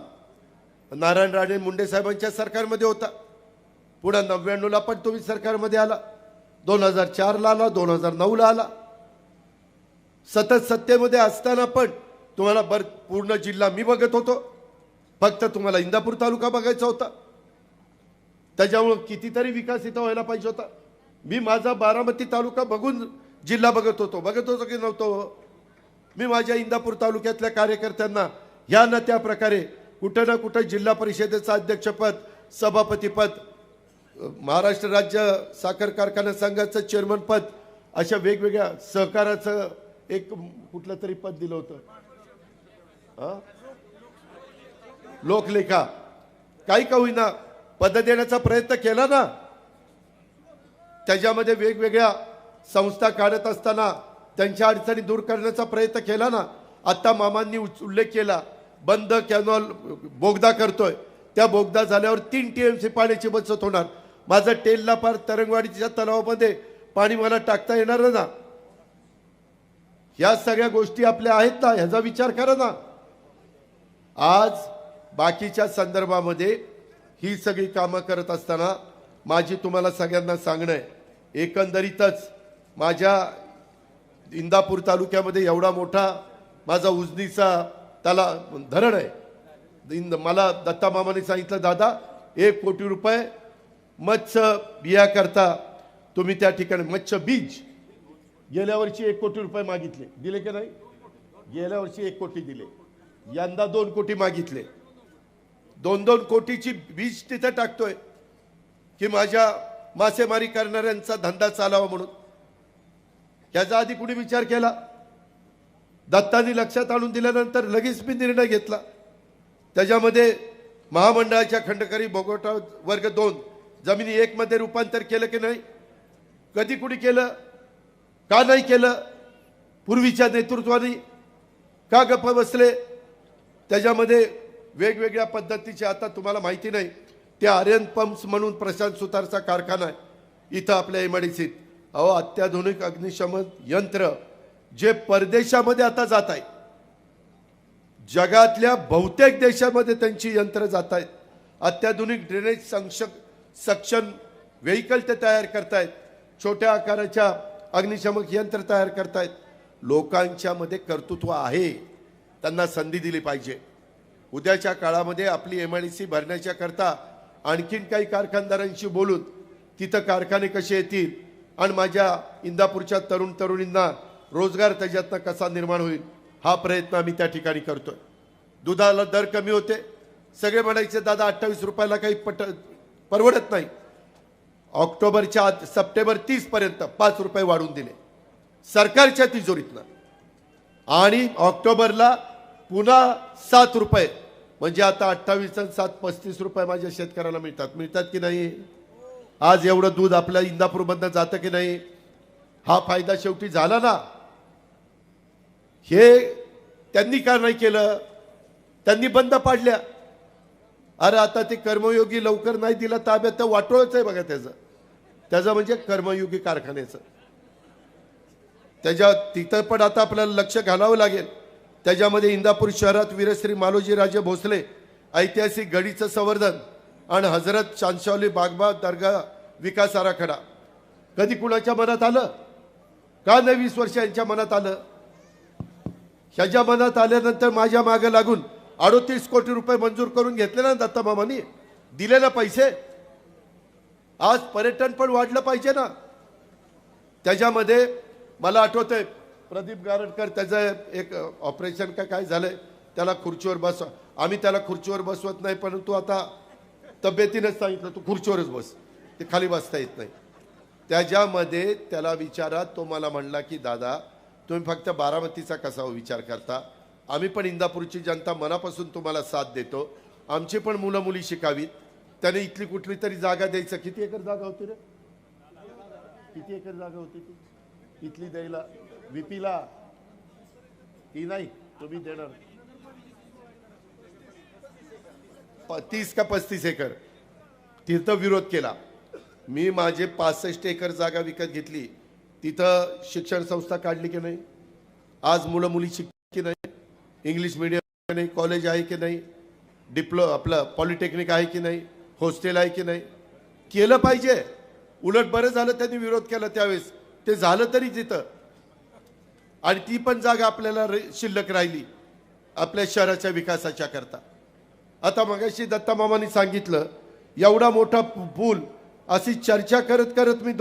नारायण राणे मुंडे साहेबांच्या सरकारमध्ये होता. पुन्हा 99ला पण तुम्ही सरकारमध्ये आला, 2004ला आला, 2009ला आला. सतत सत्तेमध्ये असताना पण तुम्हाला पूर्ण जिल्हा मी बघत होतो, फक्त तुम्हाला इंदापूर तालुका बघायचा होता. त्याच्यामुळं कितीतरी विकास इथं व्हायला पाहिजे होता. मी माझा बारामती तालुका बघून जिल्हा बघत होतो की नव्हतो? मी माझ्या इंदापूर तालुक्यातल्या कार्यकर्त्यांना ह्या न त्या प्रकारे कुठं ना कुठं जिल्हा परिषदेचं अध्यक्षपद, सभापतीपद, महाराष्ट्र राज्य साखर कारखाना संघाचं चेअरमन पद, अशा वेगवेगळ्या सहकाराचं एक कुठलं तरी पद दिलं होतं. लोकलेखा, काही का होईना पद देण्याचा प्रयत्न केला ना. त्याच्यामध्ये वेगवेगळ्या संस्था काढत असताना त्यांच्या अडचणी दूर करण्याचा प्रयत्न केला ना. आता मामांनी उल्लेख केला, बंद कॅनॉल बोगदा करतोय, त्या बोगदा झाल्यावर 3 TMC पाण्याची बचत होणार. माझं टेलला पार तरंगवाडीच्या तलावामध्ये पाणी मला टाकता येणार ना. या सगळ्या गोष्टी आपल्या आहेत ना, ह्याचा विचार करा ना. आज बाकीच्या संदर्भामध्ये ही सगळी कामं करत असताना माझी तुम्हाला सगळ्यांना सांगणं आहे, एकंदरीतच माझ्या इंदापूर तालुक्यामध्ये एवढा मोठा माझा उजनीचा त्याला धरण आहे. मला दत्ता मामाने सांगितलं, दादा 1 कोटी रुपये मत्स्य बिया करता तुम्ही त्या ठिकाणी मत्स्य बीज, गेल्या वर्षी 1 कोटी रुपये मागितले, दिले की नाही? गेल्या वर्षी 1 कोटी दिले, यंदा 2 कोटी मागितले. 2-2 कोटीची बीज तिथे टाकतोय की माझ्या मासेमारी करणाऱ्यांचा धंदा चालावा म्हणून. याचा आधी कुणी विचार केला? दत्तानी लक्षात आणून दिल्यानंतर लगेच मी निर्णय घेतला. त्याच्यामध्ये महामंडळाच्या खंडकरी भोगवटा वर्ग 2 जमिनी 1 मध्ये रूपांतर केलं की नाही? कधी कुणी केलं? का नाही केलं? पूर्वीच्या नेतृत्वाने का गप्प बसले? त्याच्यामध्ये वेगवेगळ्या पद्धतीचे, आता तुम्हाला माहिती नाही, त्या आर्यन पंप्स म्हणून प्रशांत सुतारचा कारखाना आहे इथं आपल्या MIDCत. अहो, अत्याधुनिक अग्निशमन यंत्र जे परदेशामध्ये आता जात आहे, जगातल्या बहुतेक देशामध्ये त्यांची यंत्र जात आहेत. अत्याधुनिक ड्रेनेज सक्शन व्हेकल ते तयार करतायत, छोट्या आकाराच्या अग्निशमक यंत्र तयार करतायत. लोकांच्या मध्ये कर्तृत्व आहे, त्यांना संधी दिली पाहिजे. उद्याच्या काळामध्ये आपली MIDC भरण्याच्या करता आणखीन काही कारखानदारांशी बोलून तिथं कारखाने कसे येतील आणि माझ्या इंदापूरच्या तरुण तरुणींना रोजगार त्याच्यातनं कसा निर्माण होईल, हा प्रयत्न आम्ही त्या ठिकाणी करतोय. दुधाला दर कमी होते, सगळे म्हणायचे दादा 28 रुपयाला काही परवडत नाही. ऑक्टोबरच्या सप्टेंबर 30 पर्यंत 5 रुपये वाढवून दिले सरकारच्या तिजोरीतनं, आणि ऑक्टोबरला पुन्हा 7 रुपये, म्हणजे आता 28 आणि 7 35 रुपये माझ्या शेतकऱ्याला मिळतात की नाही? आज एवढं दूध आपल्या इंदापूरमधनं जातं की नाही? हा फायदा शेवटी झाला ना. हे त्यांनी का नाही केलं? त्यांनी बंद पाडल्या. अरे आता ते कर्मयोगी लवकर नाही दिला ताब्यात, तर वाटोळच आहे बघा त्याचं. त्याचं म्हणजे कर्मयोगी कारखान्याचं. त्याच्या तिथं पण आता आपल्याला लक्ष घालावं लागेल. त्याच्यामध्ये इंदापूर शहरात वीरश्री मालोजी राजे भोसले ऐतिहासिक गडीचं संवर्धन आणि हजरत शांशावली बागबा दर्गा विकास आराखडा कधी कुणाच्या मनात आलं का? नाही 20 वर्ष यांच्या मनात आलं. ह्याच्या मनात आल्यानंतर माझ्या मागे लागून 38 कोटी रुपये मंजूर करून घेतले ना दत्ता मामांनी, दिले ना पैसे. आज पर्यटन पण वाढलं पाहिजे ना. त्याच्यामध्ये मला आठवतंय प्रदीप गारटकर त्याचं एक ऑपरेशन काय झालंय, त्याला खुर्चीवर बसवा. आम्ही त्याला खुर्चीवर बसवत नाही, परंतु आता तब्येतीनेच सांगितलं तू खुर्चीवरच बस, ते खाली बसता येत नाही. त्याच्यामध्ये त्याला विचारा, तो मला म्हणला की दादा तुम्ही फक्त बारामतीचा कसा विचार करता, आम्ही पण इंदापूरची जनता मनापासून तुम्हाला साथ देतो, आमची पण मुलं मुली शिकावीत. त्याने इथली कुठली तरी जागा द्यायचं. किती एकर जागा होती रे? किती एकर जागा होती ती इथली द्यायला? विपीला ती नाही, तुम्ही देणार 30 का 35 एकर. तिथं विरोध केला मी. माझे 65 एकर जागा विकत घेतली. तिथं शिक्षण संस्था काढली की नाही? आज मुलं मुली शिकत की नाही? इंग्लिश मीडियम नाही, कॉलेज आहे की नाही, आपलं पॉलिटेक्निक आहे की नाही, हॉस्टेल आहे की नाही? केलं पाहिजे. उलट बरं झालं त्यांनी विरोध केला त्यावेळेस, ते झालं तरी तिथं. आणि ती पण जागा आपल्याला शिल्लक राहिली आपल्या शहराच्या विकासाच्या करता. आता मगाशी दत्ता मामांनी सांगितलं एवढा मोठा पूल, अशी चर्चा करत करत मी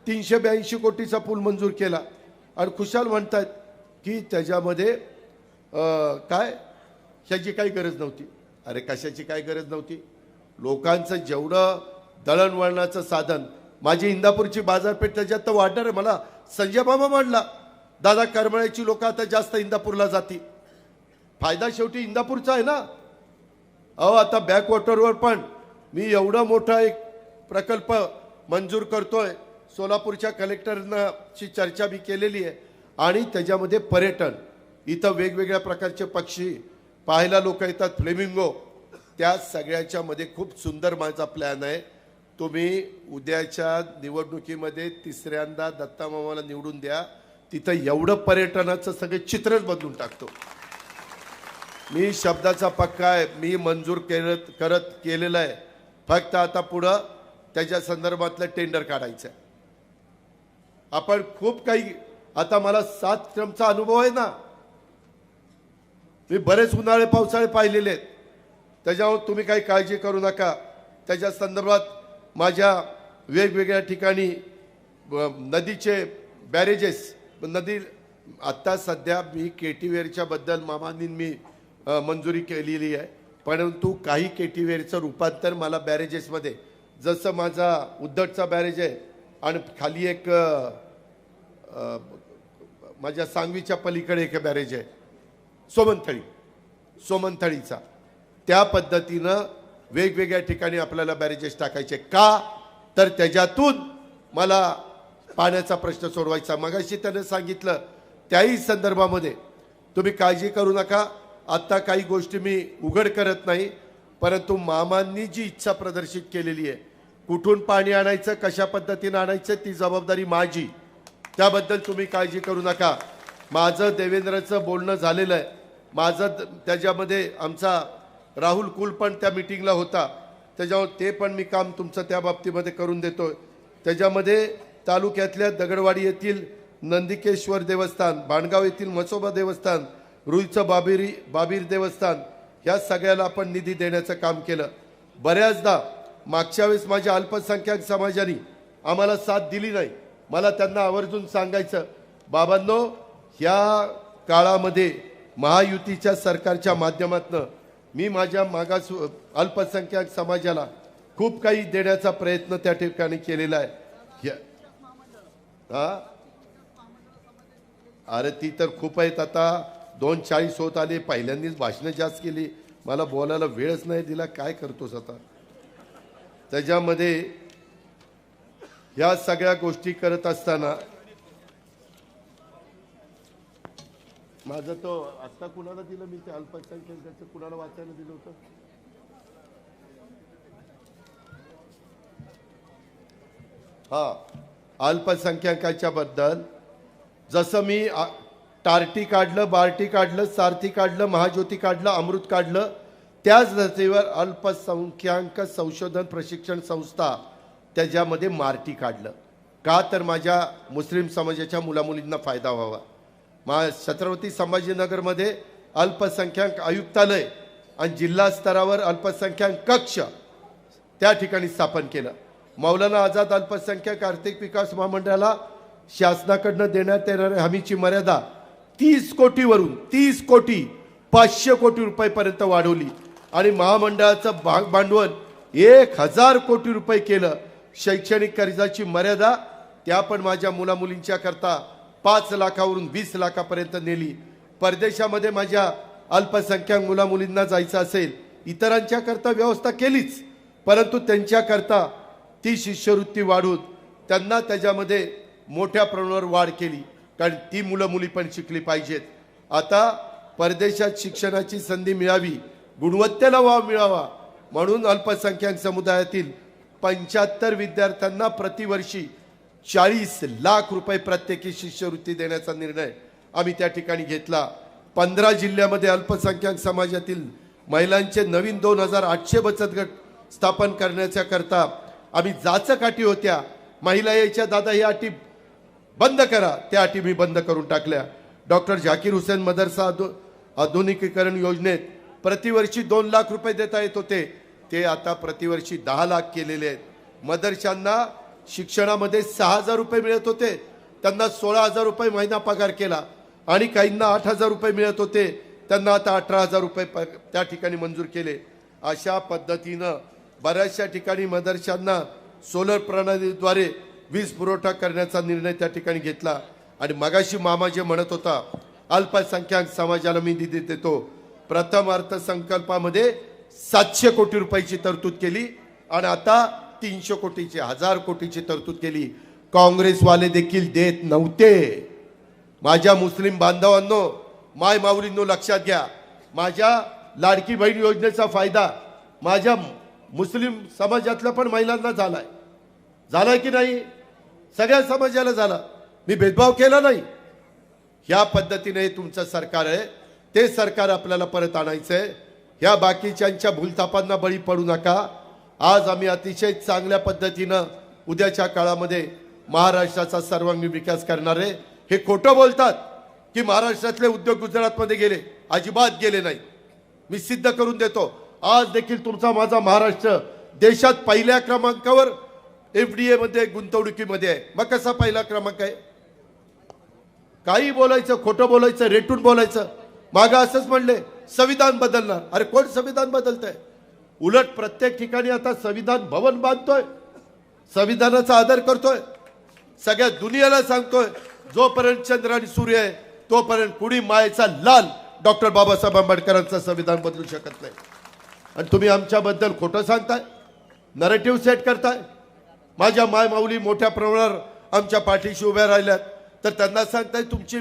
382 कोटीचा पूल मंजूर केला आणि खुशाल म्हणतात की त्याच्यामध्ये काय ह्याची काही गरज नव्हती. अरे कशाची काय गरज नव्हती? लोकांचं जेवढं दळणवळणाचं साधन, माझी इंदापूरची बाजारपेठ त्याच्यात तर वाढणार आहे. मला संजय मामा म्हणला दादा करमळ्याची लोक आता जास्त इंदापूरला जाती. फायदा शेवटी इंदापूरचा आहे ना. अहो आता बॅकवॉटरवर पण मी एवढा मोठा एक प्रकल्प मंजूर करतोय. सोलापूरच्या कलेक्टरची चर्चा मी केलेली आहे. आणि त्याच्यामध्ये पर्यटन, इथं वेगवेगळ्या प्रकारचे पक्षी पाहायला लोक येतात, फ्लेमिंगो, त्या सगळ्याच्या मध्ये खूप सुंदर माझा प्लॅन आहे. तुम्ही उद्याच्या निवडणुकीमध्ये तिसऱ्यांदा दत्ता मामाला निवडून द्या. तिथं एवढं पर्यटनाचं सगळे चित्रच बदलून टाकतो. मी शब्दाचा पक्का आहे. मी मंजूर केलेलं आहे. फक्त आता पुढं त्याच्या संदर्भातलं टेंडर काढायचं. आपण खूप काही, आता मला 7 टर्मचा अनुभव आहे ना. मी बरेच उन्हाळे पावसाळे पाहिलेले आहेत. त्याच्यावर तुम्ही काही काळजी करू नका. त्याच्या संदर्भात माझ्या वेगवेगळ्या ठिकाणी नदीचे बॅरेजेस, नदी आत्ता सध्या मी केटीवेरच्या बद्दल मामांनी मी मंजुरी केलेली आहे. परंतु काही केटीवेरचं रूपांतर मला बॅरेजेसमध्ये, जसं माझा उद्धटचा बॅरेज आहे आणि खाली एक माझ्या सांगवीच्या पलीकडे एक बॅरेज आहे सोमनथळीचा, त्या पद्धतीनं वेगवेगळ्या ठिकाणी आपल्याला बॅरेजेस टाकायचे. का तर त्याच्यातून मला पाण्याचा प्रश्न सोडवायचा. मगाशी त्याने सांगितलं त्याही संदर्भामध्ये तुम्ही काळजी करू नका. आत्ता काही गोष्टी मी उघड करत नाही, परंतु मामांनी जी इच्छा प्रदर्शित केलेली आहे, कुठून पाणी आणायचं, कशा पद्धतीने आणायचं, ती जबाबदारी माझी. त्याबद्दल तुम्ही काळजी करू नका. माझं देवेंद्रचं बोलणं झालेलं आहे. माझं त्याच्यामध्ये आमचा राहुल कुल पण त्या मीटिंगला होता. त्याच्यावर ते पण मी काम तुमचं त्या बाबतीमध्ये करून देतो. त्याच्यामध्ये तालुक्यातल्या दगडवाडी येथील नंदिकेश्वर देवस्थान, भाणगाव येथील म्हसोबा देवस्थान, रुईचं बाबीर देवस्थान, ह्या सगळ्याला आपण निधी देण्याचं काम केलं. बऱ्याचदा मागच्या वेळेस माझ्या अल्पसंख्याक समाजाने आम्हाला साथ दिली नाही. मला त्यांना आवर्जून सांगायचं, बाबांनो, ह्या काळामध्ये महायुतीच्या सरकारच्या माध्यमातून मी माझ्या मागास अल्पसंख्याक समाजाला खूप काही देण्याचा प्रयत्न त्या ठिकाणी केलेला आहे. हा, अरे ती तर खूप आहेत. आता 2:40 होत आले. पहिल्यांदाच भाषणं जास्त केली, मला बोलायला वेळच नाही दिला. काय करतोस आता? त्याच्यामध्ये ह्या सगळ्या गोष्टी करत असताना माझं तो आत्ता कुणाला दिलं मी ते अल्पसंख्याकाचं, कुणाला वाचायला दिलं होतं? हा, अल्पसंख्याकांच्या बद्दल जसं मी टार्टी काढलं, बार्टी काढलं, सारथी काढलं, महाज्योती काढलं, अमृत काढलं, त्याच धर्तीवर अल्पसंख्याक संशोधन प्रशिक्षण संस्था त्याच्यामध्ये मार्टी काढलं. का तर माझ्या मुस्लिम समाजाच्या मुलामुलींना फायदा व्हावा. छत्रपती संभाजीनगरमध्ये अल्पसंख्याक आयुक्तालय आणि जिल्हा स्तरावर अल्पसंख्याक कक्ष त्या ठिकाणी स्थापन केलं. मौलाना आझाद अल्पसंख्याक आर्थिक विकास महामंडळाला शासनाकडनं देण्यात येणाऱ्या हमीची मर्यादा 30 कोटीवरून 30 कोटी 500 कोटी रुपयेपर्यंत वाढवली आणि महामंडळाचं भागभांडवल 1000 कोटी रुपये केलं. शैक्षणिक कर्जाची मर्यादा त्या पण माझ्या मुलामुलींच्या करता 5 लाखावरून 20 लाखापर्यंत नेली. परदेशामध्ये माझ्या अल्पसंख्याक मुलामुलींना जायचं असेल इतरांच्या करता व्यवस्था केलीच, परंतु त्यांच्या करता ती शिष्यवृत्ती वाढवून त्यांना त्याच्यामध्ये मोठ्या प्रमाणावर वाढ केली, कारण ती मुलं मुली पण शिकली पाहिजेत. आता परदेशात शिक्षणाची संधी मिळावी, गुणवत्तेला वाव मिळावा म्हणून अल्पसंख्याक समुदायातील 75 विद्यार्थ्यांना प्रतिवर्षी 40 लाख रुपये प्रत्येकी शिष्यवृत्ती देण्याचा निर्णय आम्ही त्या ठिकाणी घेतला. 15 जिल्ह्यामध्ये अल्पसंख्याक समाजातील महिलांचे नवीन 2800 बचत गट स्थापन करण्याच्या करता आम्ही जाचकाठी होत्या. महिला यायच्या, दादा ही अटी बंद करा, त्या अटी मी बंद करून टाकल्या. डॉक्टर झाकीर हुसेन मदरसा आधुनिकीकरण योजनेत प्रतिवर्षी 2 लाख रुपये देता येत होते, ते आता प्रतिवर्षी 10 लाख केलेले आहेत. मदरशांना शिक्षणामध्ये 6000 रुपये मिळत होते, त्यांना 16000 रुपये महिना पगार केला आणि काहींना 8000 रुपये मिळत होते, त्यांना आता 18000 रुपये त्या ठिकाणी मंजूर केले. अशा पद्धतीनं बऱ्याचशा ठिकाणी मदरशांना सोलर प्रणालीद्वारे वीज पुरवठा करण्याचा निर्णय त्या ठिकाणी घेतला. आणि मगाशी मामा जे म्हणत होता अल्पसंख्याक समाजाला मी निधी देतो, प्रथम अर्थसंकल्पामध्ये 700 कोटी रुपयाची तरतूद केली आणि आता 300 कोटीची 1000 कोटीची तरतूद केली. काँग्रेसवाले देखील देत नव्हते. माझ्या मुस्लिम बांधवांनो, माय माऊलींनो लक्षात घ्या, माझ्या लाडकी बहीण योजनेचा फायदा माझ्या मुस्लिम समाजातल्या पण महिलांना झालाय की नाही? सगळ्या समाजाला झाला. मी भेदभाव केला नाही. ह्या पद्धतीने हे तुमचं सरकार आहे, ते सरकार आपल्याला परत आणायचंय. ह्या बाकीच्यांच्या भूलथापांना बळी पडू नका. आज आम्ही अतिशय चांगल्या पद्धतीनं उद्याच्या काळामध्ये महाराष्ट्राचा सर्वांगीण विकास करणार आहे. हे खोटं बोलतात की महाराष्ट्रातले उद्योग गुजरातमध्ये गेले, अजिबात गेले नाही. मी सिद्ध करून देतो. आज देखील तुमचा माझा महाराष्ट्र देशात पहिल्या क्रमांकावर एफडीए मध्ये गुंतवणुकीमध्ये आहे. मग कसा पहिला क्रमांक आहे? काही बोलायचं, खोटं बोलायचं, रेटून बोलायचं. मागं असंच म्हणले संविधान बदलणार. अरे कोण संविधान बदलतंय? उलट प्रत्येक ठिकाणी आता संविधान भवन बांधतोय, संविधानाचा आदर करतोय, सगळ्या दुनियाला सांगतोय जोपर्यंत चंद्र आणि सूर्य आहे तोपर्यंत कुणी मायेचा लाल डॉक्टर बाबासाहेब आंबेडकरांचं संविधान बदलू शकत नाही. आणि तुम्ही आमच्याबद्दल खोटं सांगताय, नरेटिव्ह सेट करताय. माझ्या माय माऊली मोठ्या प्रमाणावर आमच्या पाठीशी उभ्या राहिल्यात, तर त्यांना सांगताय तुमची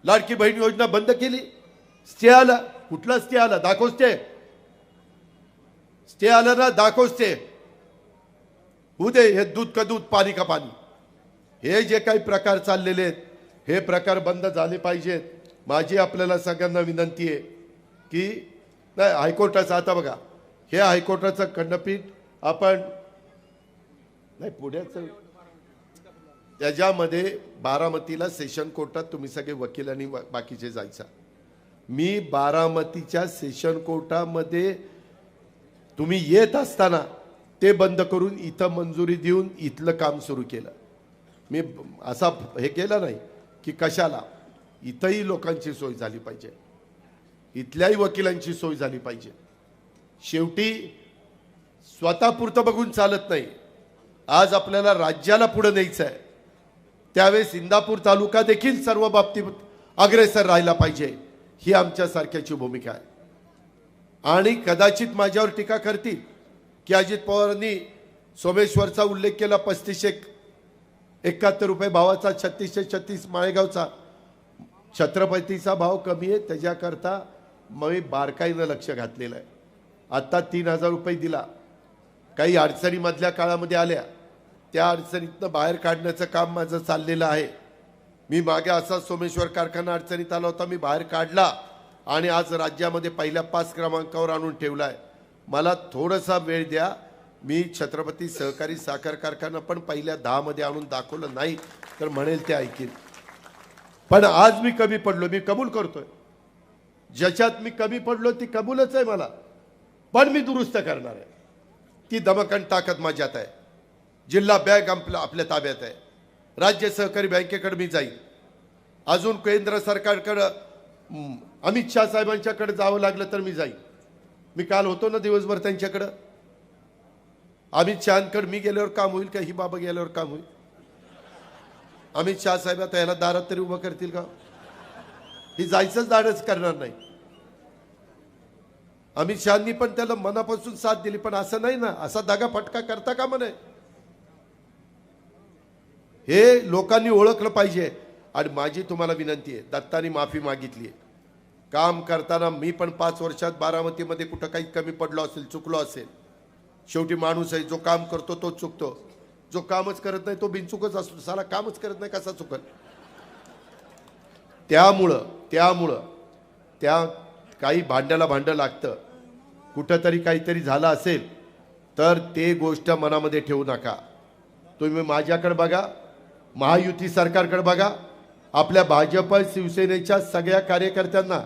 लाडकी बहीण योजना बंद केली. स्टे आला. कुठला स्टे आला? दाखव स्टे. स्टे आला ना, दाखव स्टे. उदे हे दूध का दूध, पाणी का पाणी. हे जे काही प्रकार चाललेले आहेत हे प्रकार बंद झाले पाहिजेत. माझी आपल्याला सगळ्यांना विनंती आहे की नाही, हायकोर्टाचं आता बघा, हे हायकोर्टाचं खंडपीठ आपण नाही पुण्याचं त्याच्यामध्ये बारामतीला सेशन कोर्टात तुम्ही सगळे वकील आणि बाकीचे जायचा. मी बारामतीच्या सेशन कोर्टामध्ये तुम्ही येत असताना ते बंद करून इथं मंजुरी देऊन इथलं काम सुरू केलं. मी असा हे केलं नाही की कशाला. इथंही लोकांची सोय झाली पाहिजे, इथल्याही वकिलांची सोय झाली पाहिजे. शेवटी स्वतःपुरतं बघून चालत नाही. आज आपल्याला राज्याला पुढे न्यायचं आहे, त्यावेळेस इंदापूर तालुका देखील सर्व बाबतीत अग्रेसर राहिला पाहिजे, ही आमच्यासारख्याची भूमिका आहे. आणि कदाचित माझ्यावर टीका करतील की अजित पवारांनी सोमेश्वरचा उल्लेख केला, 3571 रुपये भावाचा, 3636 माळेगावचा. छत्रपतीचा भाव कमी आहे त्याच्याकरता मी बारकाईनं लक्ष घातलेलं आहे. आता 3000 रुपये दिला. काही अडचणी मधल्या काळामध्ये आल्या, त्या अडचणीतनं बाहेर काढण्याचं काम माझं चाललेलं आहे. मी मागे असा सोमेश्वर कारखाना अडचणीत आला होता, मी बाहेर काढला आणि आज राज्यामध्ये पहिल्या 5 क्रमांकावर आणून ठेवलाय. मला थोडासा वेळ द्या. मी छत्रपती सहकारी साखर कारखाना पण पहिल्या 10 मध्ये आणून दाखवलं नाही तर म्हणेल ते ऐकील. पण आज मी कमी पडलो, मी कबूल करतोय. ज्याच्यात मी कमी पडलो ती कबूलच आहे मला, पण मी दुरुस्त करणार आहे. ती दमकन ताकद माझ्यात आहे. जिल्हा बँक आपल्या ताब्यात आहे. राज्य सहकारी बँकेकडे मी जाईल. अजून केंद्र सरकारकडं अमित शाह साहेबांच्याकडे जावं लागलं तर मी जाईल. मी काल होतो ना दिवसभर त्यांच्याकडं. अमित शहाकडे मी गेल्यावर काम होईल का? ही बाबा गेल्यावर काम होईल? अमित शाह साहेब आता याला दारात तरी उभं करतील का? ही जायचंच धाडस करणार नाही. अमित शहानी पण त्याला मनापासून साथ दिली, पण असं नाही ना, असा दागा फटका करता का म्हणे. हे लोकांनी ओळखलं पाहिजे. आणि माझी तुम्हाला विनंती आहे, दत्तानी माफी मागितली आहे. काम करताना मी पण 5 वर्षात बारामतीमध्ये कुठं काही कमी पडलो असेल, चुकलो असेल. शेवटी माणूस आहे, जो काम करतो तो चुकतो, जो कामच करत नाही तो बिनचुकच असतो. साला कामच करत नाही कसा चुकल. त्यामुळं त्या काही भांड्याला भांडं लागतं. कुठंतरी काहीतरी झालं असेल तर ते गोष्ट मनामध्ये ठेवू नका. तुम्ही माझ्याकडे बघा, महायुती सरकारकडे बघा, आपल्या भाजप शिवसेनेच्या सगळ्या कार्यकर्त्यांना,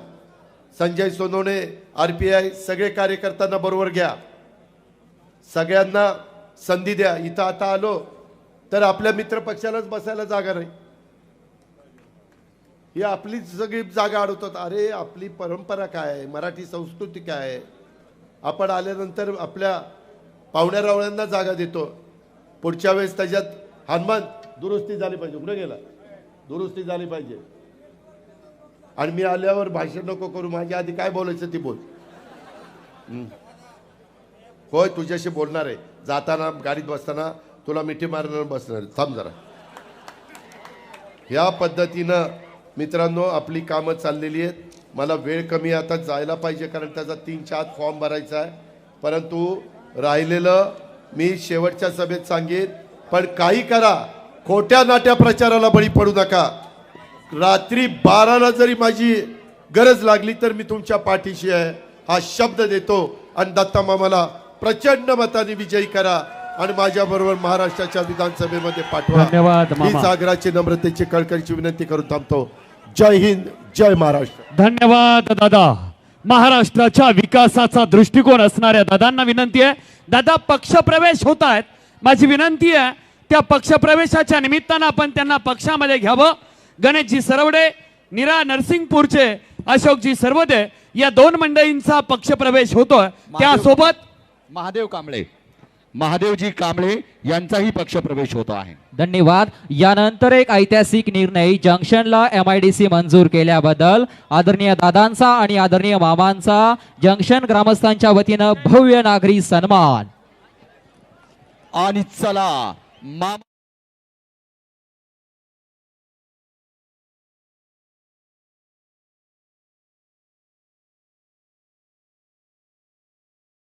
संजय सोनवणे, RPI सगळे कार्यकर्त्यांना बरोबर घ्या. सगळ्यांना संधी द्या. इथं आता आलो तर आपल्या मित्र पक्षालाच बसायला जागा नाही. ही आपली सगळी जागा अडवतात. अरे आपली परंपरा काय आहे, मराठी संस्कृती काय आहे. आपण आल्यानंतर आपल्या पाहुण्या रावळ्यांना जागा देतो. पुढच्या वेळेस त्याच्यात हनुमान दुरुस्ती झाली पाहिजे. कुठे गेला? दुरुस्ती झाली पाहिजे. आणि मी आल्यावर भाषण नको करू, माझ्या आधी काय बोलायचं ती बोल. होय तुझ्याशी बोलणार आहे. जाताना गाडीत बसताना तुला मिठी मारणार बसणार. थांब जरा. ह्या पद्धतीनं मित्रांनो आपली कामं चाललेली आहेत. मला वेळ कमी, आता जायला पाहिजे कारण त्याचा 3च्या आत फॉर्म भरायचा आहे. परंतु राहिलेलं मी शेवटच्या सभेत सांगेन. पण काही करा, खोट्या नाट्या प्रचाराला बळी पडू नका. रात्री 12ला जरी माझी गरज लागली तर मी तुमच्या पाठीशी आहे हा शब्द देतो. आणि दत्ता मामाला प्रचंड मताने विजयी करा आणि माझ्या बरोबर महाराष्ट्राच्या विधानसभेमध्ये पाठवा. धन्यवाद मामा. हीच आग्रहाची, नम्रतेची, कळकळीची विनंती करून थांबतो. जय हिंद, जय महाराष्ट्र. धन्यवाद दादा. महाराष्ट्राच्या विकासाचा दृष्टिकोन असणाऱ्या दादांना विनंती आहे, दादा पक्षप्रवेश होत आहेत. माझी विनंती आहे त्या पक्षप्रवेशाच्या निमित्तानं आपण त्यांना पक्षामध्ये घ्यावं. गणेशजी सरवडे, निरा नरसिंगपूरचे अशोकजी सरवदे या 2 मंडळींचा पक्षप्रवेश होतोय. त्यासोबत महादेवजी कांबळे यांचाही पक्षप्रवेश होतो आहे. धन्यवाद. यानंतर एक ऐतिहासिक निर्णय, जंक्शनला MIDC मंजूर केल्याबद्दल आदरणीय दादांचा आणि आदरणीय मामांचा जंक्शन ग्रामस्थांच्या वतीनं भव्य नागरी सन्मान. आणि चला